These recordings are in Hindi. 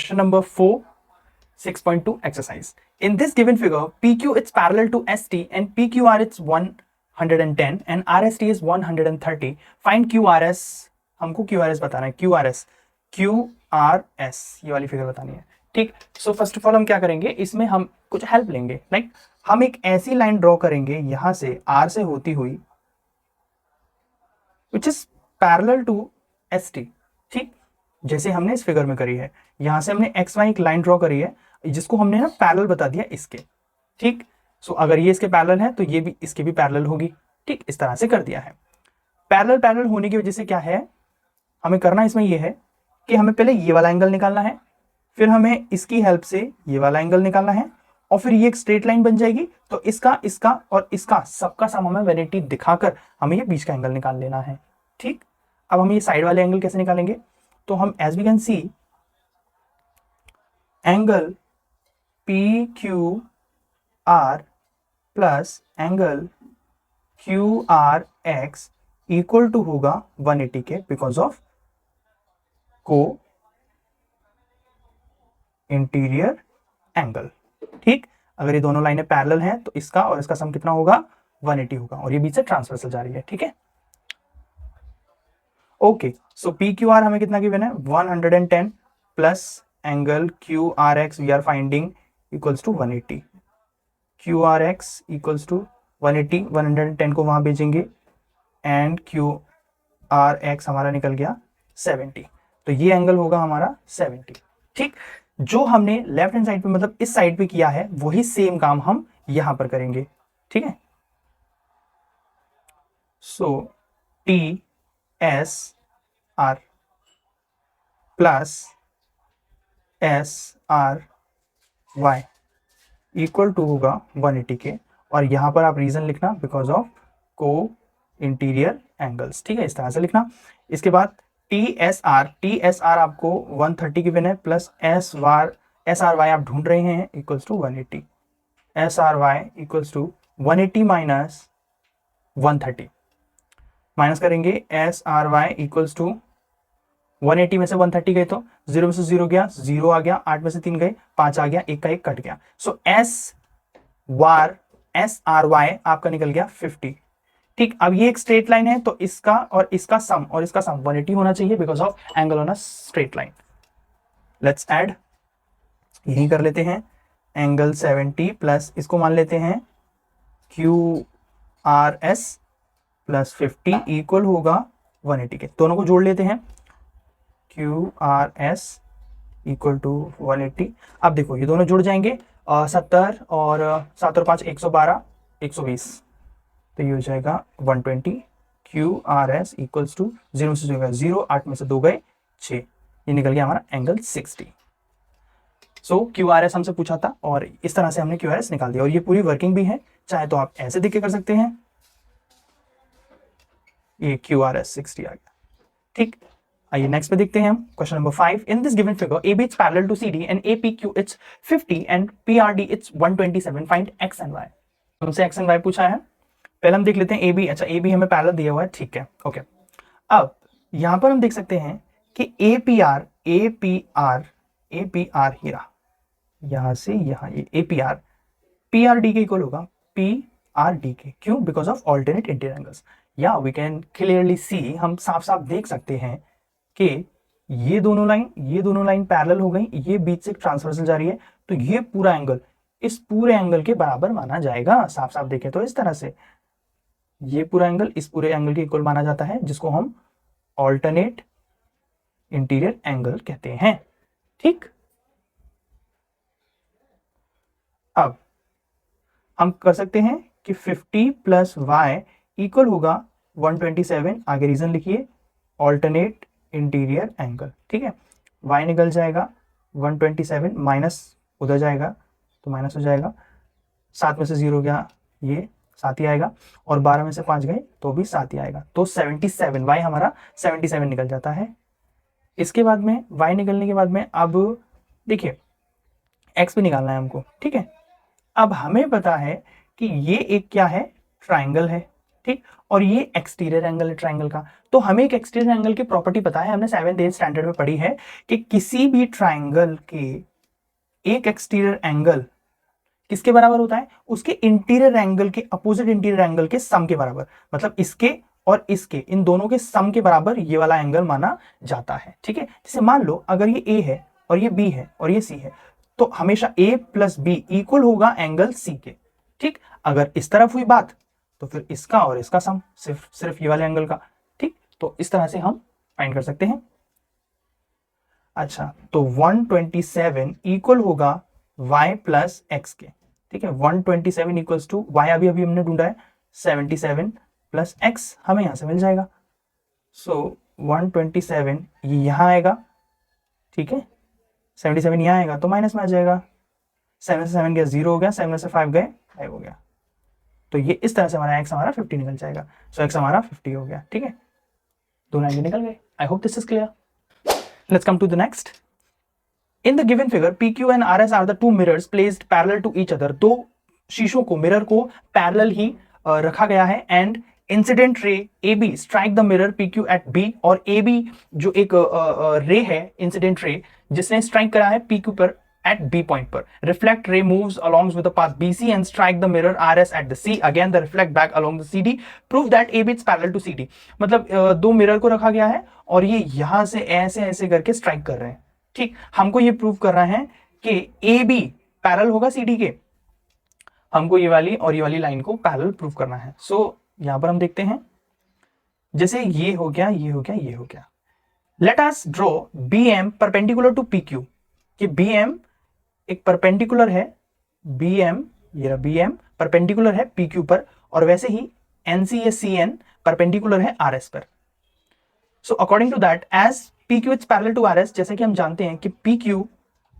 Question number 4, 6.2 exercise. In this given figure, PQ is parallel to ST and PQR is 110 and RST is 130. Find QRS. हमको QRS बताना है. QRS ये वाली फिगर बतानी है. ठीक. सो फर्स्ट ऑफ ऑल हम क्या करेंगे, इसमें हम कुछ हेल्प लेंगे. लाइक हम एक ऐसी लाइन ड्रॉ करेंगे यहां से R से होती हुई which is parallel to ST. ठीक, जैसे हमने इस फिगर में करी है. यहां से हमने XY एक लाइन ड्रॉ करी है जिसको हमने ना पैरेलल बता दिया इसके. ठीक, सो अगर ये इसके पैरेलल है तो ये भी इसके भी पैरेलल होगी. ठीक, इस तरह से कर दिया है. पैरेलल होने की वजह से क्या है, हमें करना इसमें ये है कि हमें पहले ये वाला एंगल निकालना है, फिर हमें इसकी हेल्प से ये वाला एंगल निकालना है और फिर ये एक स्ट्रेट लाइन बन जाएगी. तो इसका और इसका सबका सम हमें 180 दिखाकर हमें ये बीच का एंगल निकाल लेना है. ठीक, अब हम ये साइड वाले एंगल कैसे निकालेंगे, तो हम as we can see angle PQR plus angle QRX equal to होगा 180 के because of co interior angle. ठीक, अगर ये दोनों लाइनें पैरेलल हैं तो इसका और इसका सम कितना होगा, 180 होगा और ये बीच से ट्रांसवर्सल जा रही है. ठीक है, ओके. सो PQR हमें कितना गिवन है, 110 plus angle QRX we are finding equals to 180. QRX equals to 180, 110 को वहां भेजेंगे एंड QRX हमारा निकल गया 70. तो ये एंगल होगा हमारा 70. ठीक, जो हमने लेफ्ट हैंड साइड पे मतलब इस साइड पे किया है वही सेम काम हम यहां पर करेंगे. ठीक है, so TSR plus SRY equal to होगा 180 के और यहां पर आप रीजन लिखना because of co interior angles. ठीक है, इस तरह से लिखना. इसके बाद TSR आपको 130 गिवन है प्लस SRY आप ढूंढ रहे हैं equals to 180. SRY equals to 180 minus 130 minus करेंगे. SRY इक्वल्स टू 180 में से 130 गए तो 0 में से 0 गया, 0 आ गया, 8 में से 3 गए, 5 आ गया, 1 का 1 कट गया. सो SRY आपका निकल गया 50. ठीक, अब ये एक स्ट्रेट लाइन है तो इसका और इसका सम 180 होना चाहिए because of angle on a straight line. Let's add, यही कर लेते हैं. एंगल 70 प्लस इसको मान लेते हैं QRS प्लस 50 इक्वल होगा 180 के. दोनों को जोड़ लेते हैं. QRS equal to 180. अब देखो ये दोनों जुड़ जाएंगे, 70 और 7 और 5 112, 120 तो ये हो जाएगा 120. QRS इक्वल्स टू 0 से 0, 8 में से 2 गए 6, ये निकल गया हमारा एंगल 60. सो QRS हमसे पूछा था और इस तरह से हमने QRS निकाल दिया और ये पूरी वर्किंग भी है. चाहे तो आप ऐसे देख के कर सकते हैं, ये QRS 60 आ गया. ठीक, आइए नेक्स्ट पे देखते हैं हम. Question number 5. In this given figure AB is parallel to CD and APQ is 50 and PRD is 127. Find X and Y. हमसे X एंड Y पूछा है. पहले हम देख लेते हैं AB. अच्छा, AB हमें पैरेलल दिया हुआ है. ठीक है, ओके. अब यहां पर हम देख सकते हैं कि APR हीरा यहां से यहां ये APR PRD के इक्वल होगा PRD के. क्यों? Because of alternate interior angles. या वी कैन क्लियरली सी, हम साफ साफ देख सकते हैं कि ये दोनों लाइन पैरेलल हो गई, ये बीच से ट्रांसवर्सल जा रही है तो ये पूरा एंगल इस पूरे एंगल के बराबर माना जाएगा. साफ साफ देखें तो इस तरह से ये पूरा एंगल इस पूरे एंगल के इक्वल माना जाता है जिसको हम ऑल्टरनेट इंटीरियर एंगल कहते हैं. ठीक, अब हम कर सकते हैं कि 50 प्लस Y इक्वल होगा 127. आगे रीजन लिखिए, ऑल्टरनेट इंटीरियर एंगल. ठीक है, Y निकल जाएगा 127 माइनस उधर जाएगा तो माइनस हो जाएगा. 7 में से 0 गया, ये 7 ही आएगा और 12 में से 5 गए तो भी 7 ही आएगा. तो 77, Y हमारा 77 निकल जाता है. इसके बाद में Y निकलने के बाद में अब देखिए X भी निकालना है हमको. ठीक है, अब हमें पता है कि ये एक क्या है, ट्राइंगल है. ठीक, और ये एक्सटीरियर एंगल है ट्राइंगल का। तो हमें एक एक्सटीरियर एंगल की प्रॉपर्टी पता है, हमने 7th 8th स्टैंडर्ड में पढ़ी है कि किसी भी ट्राइंगल के एक एक्सटीरियर एंगल किसके बराबर होता है, उसके इंटीरियर एंगल के अपोजिट इंटीरियर एंगल के सम के बराबर, मतलब इसके और इसके, इन दोनों के सम के बराबर ये वाला एंगल माना जाता है। ठीक है, जैसे मान लो अगर ये ए है और ये बी है और ये सी है, तो हमेशा ए प्लस बी इक्वल होगा एंगल सी के। ठीक, अगर इस तरफ हुई बात तो फिर इसका और इसका सम सिर्फ ये वाले एंगल का। ठीक, तो इस तरह से हम फाइंड कर सकते हैं। अच्छा, तो 127 इक्वल होगा y प्लस एक्स के। ठीक है, 127 इक्वल्स टू y अभी हमने ढूंढा है 77 प्लस एक्स, हमें यहां से मिल जाएगा। सो 127 ये यहां आएगा, ठीक है, 77 यहां आएगा तो माइनस में आ जाएगा, 7 से 7 गया 0 हो गया, 7 से 5 गए 5 हो गया। तो ये इस तरह से हमारा x हमारा 50 निकल जाएगा। सो x हमारा 50 हो गया। ठीक है, दोनों एंगल निकल गए। I hope this is clear. Let's come to the next. In the given figure, PQ and RS are the two mirrors placed parallel to each other. दो शीशों को, मिरर को पैरेलल ही रखा गया है, and incident ray AB strike the mirror PQ at B, और AB जो एक रे है, इंसिडेंट रे जिसने स्ट्राइक करा है PQ पर at B पॉइंट पर, रिफ्लेक्ट रे moves along with the path BC and strike the mirror RS at the C. Again the reflect back along the CD. Prove that AB is parallel to CD. मतलब दो मिरर को रखा गया है और ये यहां से ऐसे ऐसे करके स्ट्राइक कर रहे हैं। ठीक, हमको ये प्रूव कर रहा है कि ए बी पैरेलल होगा सी डी के, हमको ये वाली और ये वाली लाइन को पैरेलल प्रूव करना है। सो यहां पर हम देखते हैं, जैसे ये हो गया, ये हो गया, ये हो गया। Let us draw B M perpendicular to P Q, कि बी एम एक परपेंडिकुलर है, बी एम, ये बी एम परपेंडिकुलर है पी क्यू पर, और वैसे ही एन सी या सी एन परपेंडिकुलर है आर एस पर। So according to that, as PQ is parallel to RS, जैसे कि हम जानते हैं कि PQ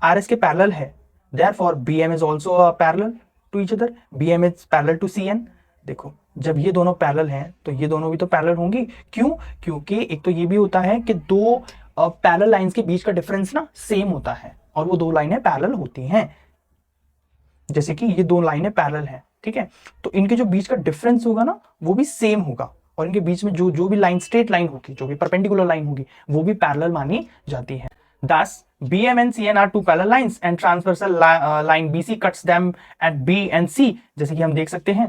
RS के पैरेलल है, therefore BM is also parallel to each other, BM is parallel to CN। देखो, जब ये दोनों पैरेलल हैं तो ये दोनों भी तो पैरेलल होंगी। क्यों? क्योंकि एक तो ये भी होता है कि दो पैरेलल लाइंस के बीच का डिफरेंस ना सेम होता है, और वो दो लाइनें पैरेलल होती हैं। जैसे कि ये दो लाइनें पैरेलल हैं, ठीक है, तो इनके जो बीच का डिफरेंस होगा ना वो भी सेम होगा, और इनके बीच में जो भी लाइन, स्ट्रेट लाइन होगी, जो भी परपेंडिकुलर लाइन होगी, वो भी पैरेलल मानी जाती है। Thus, BM and CN are two parallel lines and transversal line BC cuts them at B and C। जैसे कि हम देख सकते हैं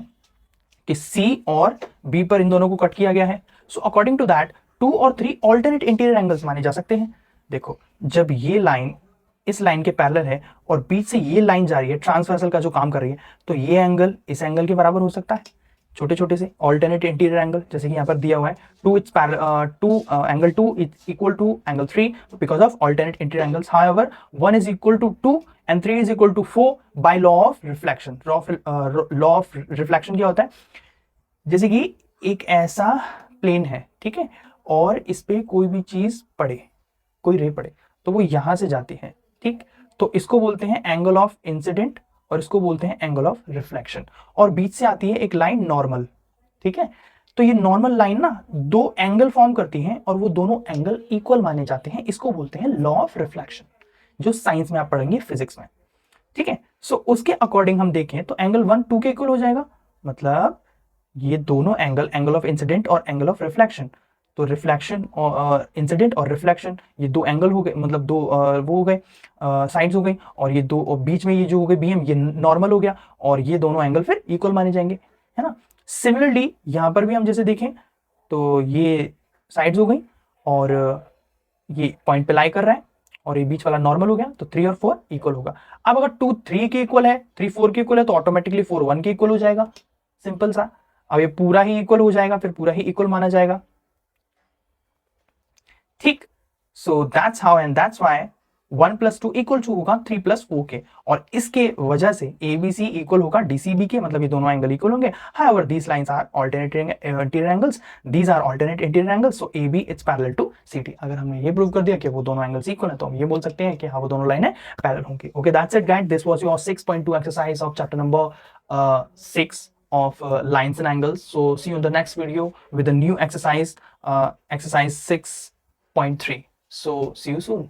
कि C और B पर इन दोनों को कट किया गया है। So according to that, 2 और 3 alternate interior angles माने जा सकते हैं। देखो, जब ये लाइन इस लाइन के पैरेलल है और बीच से ये लाइन जा रही है, ट्रांसवर्सल का जो काम कर रही है, तो ये एंगल इस एंगल के बराबर हो सकता है। छोटे छोटे से ऑल्टरनेट इंटीरियर एंगल, जैसे कि यहाँ पर दिया हुआ है angle 2 is equal to angle 3 because of alternate interior angles. However 1 is equal to 2 and 3 is equal to 4 by law of reflection. Law of reflection क्या होता है? जैसे कि एक ऐसा प्लेन है, ठीक है, और इस पे कोई भी चीज पड़े, कोई रे पड़े, तो वो यहां से जाती है, ठीक, तो इसको बोलते हैं एंगल ऑफ इंसिडेंट और इसको बोलते हैं एंगल ऑफ रिफ्लेक्शन। और बीच से आती है एक लाइन नॉर्मल, ठीक है, तो ये नॉर्मल लाइन ना दो एंगल फॉर्म करती है और वो दोनों एंगल इक्वल माने जाते हैं। इसको बोलते हैं लॉ ऑफ रिफ्लेक्शन, जो साइंस में आप पढ़ेंगे, फिजिक्स में, ठीक है। सो उसके अकॉर्डिंग हम देखें तो एंगल 1 2 के इक्वल हो जाएगा, मतलब ये दोनों एंगल, एंगल ऑफ इंसिडेंट और एंगल ऑफ रिफ्लेक्शन, तो रिफ्लेक्शन और इंसिडेंट और रिफ्लेक्शन ये दो एंगल हो गए, मतलब दो वो हो गए, साइड्स हो गई, और ये दो बीच में ये जो हो गए बीएम, ये नॉर्मल हो गया, और ये दोनों एंगल फिर इक्वल माने जाएंगे, है ना। सिमिलरली यहां पर भी हम जैसे देखें तो ये साइड्स हो गई और ये पॉइंट पे लाई कर रहा है और ये बीच वाला नॉर्मल हो गया, तो 3 और 4 इक्वल होगा। अब अगर 2 3 के इक्वल है, 3 4 के इक्वल है, तो ऑटोमेटिकली 4 1 के इक्वल हो जाएगा, सिंपल सा। अब ये पूरा ही इक्वल हो जाएगा, फिर पूरा ही इक्वल माना जाएगा, ठीक। So that's how and that's why 1 + 2 equal to होगा 3 + 4 के, और इसके वजह से ABC इक्वल होगा DCB के, मतलब ये दोनों एंगल इक्वल होंगे। However these lines are alternate interior angles, these are alternate interior angles, so AB is parallel to CD। अगर हमने ये प्रूव कर दिया कि वो दोनों एंगल्स इक्वल है, तो हम ये बोल सकते हैं कि हाँ वो दोनों लाइनें पैरेलल होंगी। Okay, that's it guys, this was your 6.2 exercise of chapter number 6 of lines and angles. So see you in the next video with a new exercise, exercise 6.3. So see you soon.